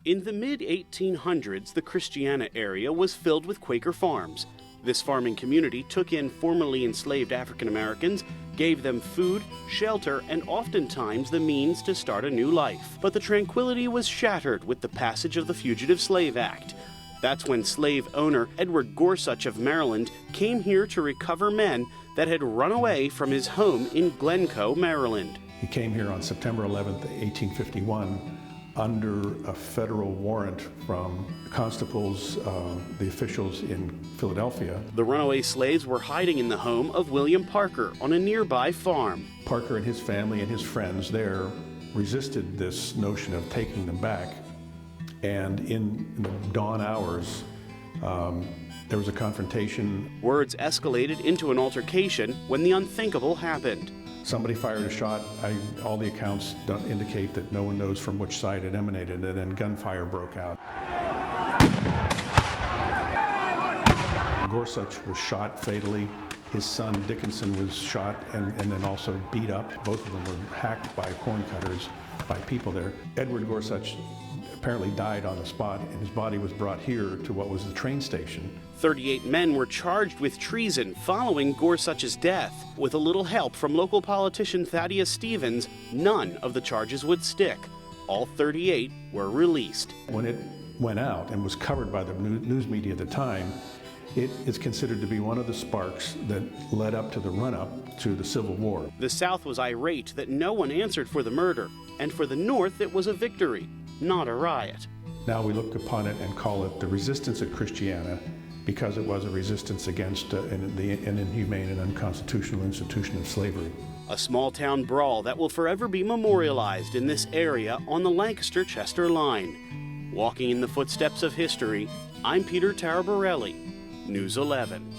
In the mid-1800s, the Christiana area was filled with Quaker farms. This farming community took in formerly enslaved African Americans, gave them food, shelter, and oftentimes the means to start a new life. But the tranquility was shattered with the passage of the Fugitive Slave Act. That's when slave owner Edward Gorsuch of Maryland came here to recover men that had run away from his home in Glencoe, Maryland. He came here on September 11th, 1851, under a federal warrant from constables, the officials in Philadelphia. The runaway slaves were hiding in the home of William Parker on a nearby farm. Parker and his family and his friends there resisted this notion of taking them back. And in the dawn hours, there was a confrontation. Words escalated into an altercation when the unthinkable happened. Somebody fired a shot. All the accounts don't indicate that no one knows from which side it emanated, and then gunfire broke out. Gorsuch was shot fatally. His son Dickinson was shot and then also beat up. Both of them were hacked by corn cutters by people there. Edward Gorsuch apparently died on the spot, and his body was brought here to what was the train station. 38 men were charged with treason following Gorsuch's death. With a little help from local politician Thaddeus Stevens, none of the charges would stick. All 38 were released. When it went out and was covered by the news media at the time, it is considered to be one of the sparks that led up to the run-up to the Civil War. The South was irate that no one answered for the murder, and for the North it was a victory, not a riot. Now we look upon it and call it the resistance at Christiana, because it was a resistance against an inhumane and unconstitutional institution of slavery. A small-town brawl that will forever be memorialized in this area on the Lancaster-Chester line. Walking in the footsteps of history, I'm Peter Taraborelli, News 11.